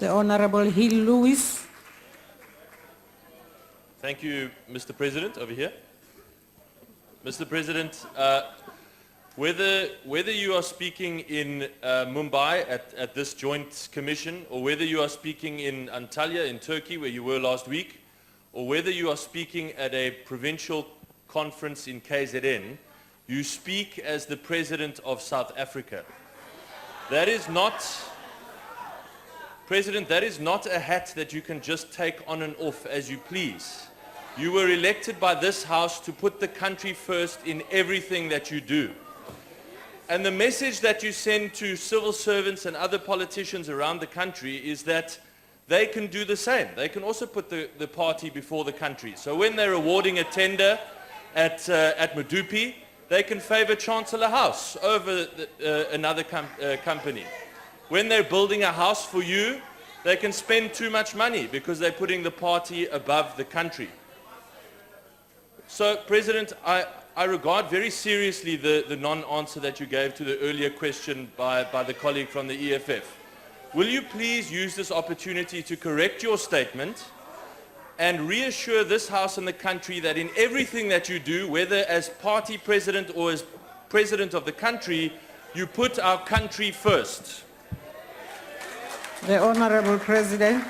The Honorable Hill Lewis. Thank you, Mr. President. Over here. Mr. President, whether you are speaking in Mumbai at this joint commission, or whether you are speaking in Antalya in Turkey, where you were last week, or whether you are speaking at a provincial conference in KZN, you speak as the President of South Africa. That is not, President, that is not a hat that you can just take on and off as you please. You were elected by this House to put the country first in everything that you do. And the message that you send to civil servants and other politicians around the country is that they can do the same. They can also put the party before the country. So when they're awarding a tender at Medupi, they can favor Chancellor House over another company. When they're building a house for you, they can spend too much money because they're putting the party above the country. So, President, I regard very seriously the non-answer that you gave to the earlier question by the colleague from the EFF. Will you please use this opportunity to correct your statement and reassure this House and the country that in everything that you do, whether as party president or as president of the country, you put our country first? The Honorable President.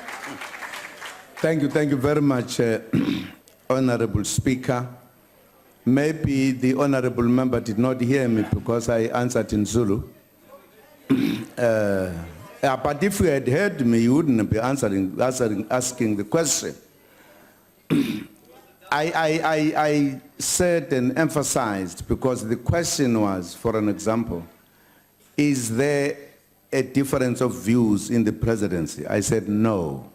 Thank you very much, Honorable Speaker. Maybe the Honorable member did not hear me because I answered in Zulu. But if you had heard me, you wouldn't be asking the question. I said and emphasized, because the question was, for an example, is there a difference of views in the presidency? I said no.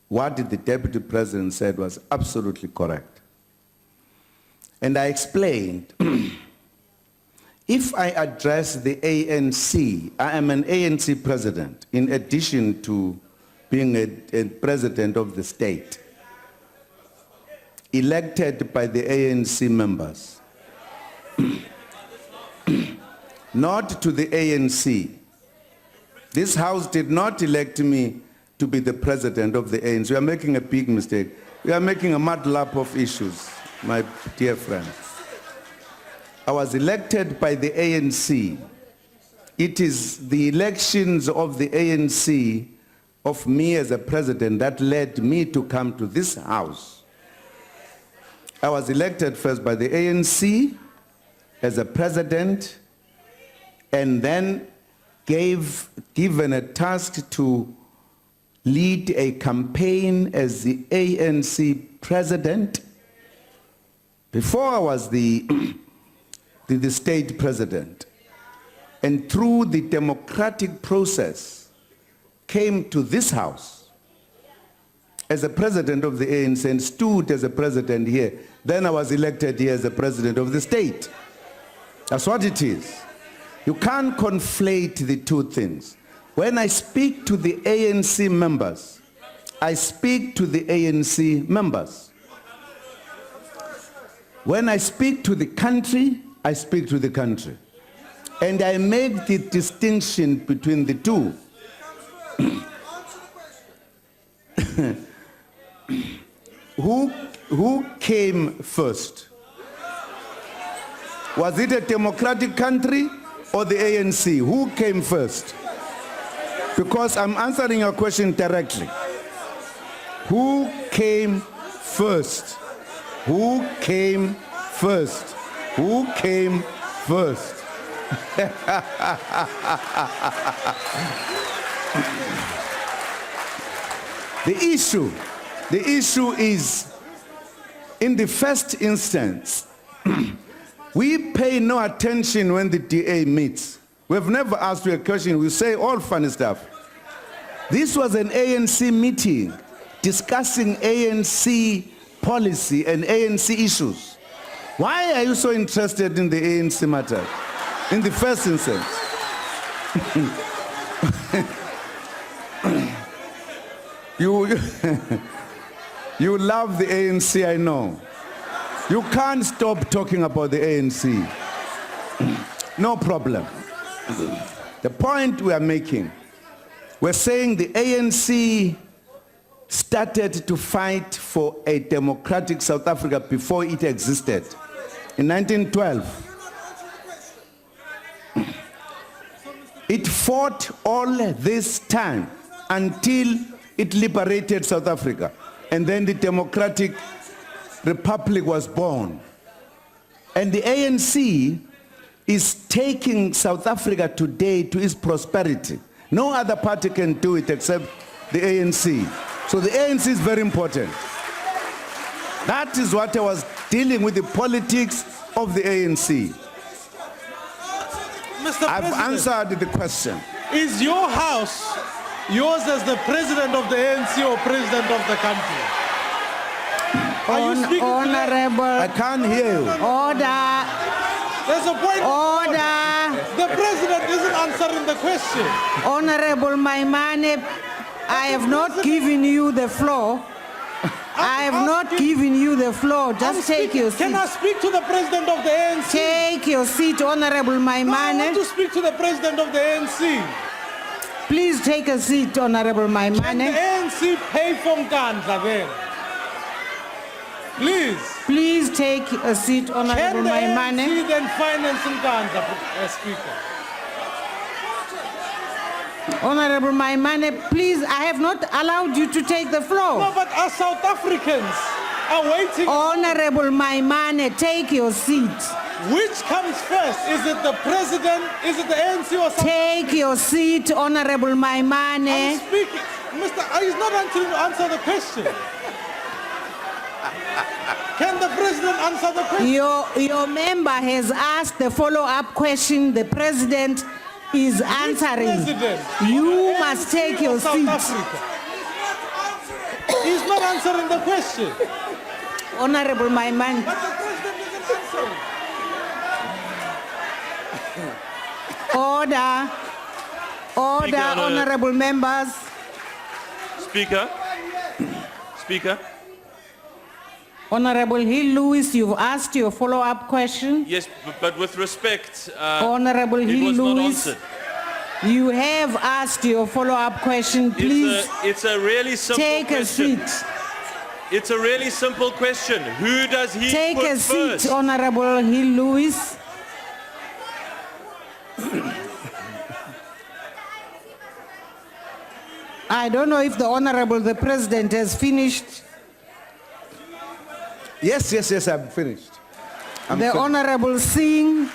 What the Deputy President said was absolutely correct. And I explained, if I address the ANC, I am an ANC president, in addition to being a president of the state, elected by the ANC members. Not to the ANC. This House did not elect me to be the president of the ANC. We are making a big mistake. We are making a mud lap of issues, my dear friends. I was elected by the ANC. It is the elections of the ANC of me as a president that led me to come to this House. I was elected first by the ANC as a president, and then given a task to lead a campaign as the ANC president before I was the state president. And through the democratic process, came to this House as a president of the ANC and stood as a president here. Then I was elected here as a president of the state. That's what it is. You can't conflate the two things. When I speak to the ANC members, I speak to the ANC members. When I speak to the country, I speak to the country. And I make the distinction between the two. Who came first? Was it a democratic country or the ANC? Who came first? Because I'm answering your question directly. Who came first? Who came first? Who came first? The issue is, in the first instance, we pay no attention when the DA meets. We've never asked you a question. We say all funny stuff. This was an ANC meeting discussing ANC policy and ANC issues. Why are you so interested in the ANC matter in the first instance? You love the ANC, I know. You can't stop talking about the ANC. No problem. The point we are making, were saying the ANC started to fight for a democratic South Africa before it existed in 1912. It fought all this time until it liberated South Africa, and then the Democratic Republic was born. And the ANC is taking South Africa today to its prosperity. No other party can do it except the ANC. So the ANC is very important. That is what I was dealing with, the politics of the ANC. Mr. I've President, answered the question. is your house yours as the president of the ANC or president of the country? Are you speaking to them? Honorable, I can't hear you. order, There's a point. order. The president isn't answering the question. Honorable Maimane, I have not given you the floor. I have not given you the floor. Just take your seat. Can I speak to the president of the ANC? Take your seat, Honorable No, I want Maimane. to speak to the president of the ANC. Please take a seat, Honorable Can the Maimane. ANC pay for Nkandla then? Please. Please take a seat, Honorable Can the Maimane. ANC then finance Nkandla, Speaker? Honorable Maimane, please, I have not allowed you to take the No, floor. but as South Africans are waiting, Honorable Maimane, take your seat. which comes first? Is it the president? Is it the ANC or something? Take your seat, Honorable I'm Maimane. speaking. Mr. He's not answer the question. Can the president answer the question? Your member has asked the follow-up question. The president is answering. President? You must take your South seat. Africa. He's not answering the question. Honorable Maimane. But the president isn't answering. Order. Order, Speaker, honorable members. Speaker. Speaker. Honorable Hill Lewis, you've asked your follow-up question. Yes, but with respect, Honorable it Hill was not Lewis, answered. you have asked your follow-up question. Please It's a really simple take a question. seat. It's a really simple question. Who does he Take put a seat, first? Honorable Hill Lewis. I don't know if the President has finished. Yes, I'm finished. The Honorable Singh.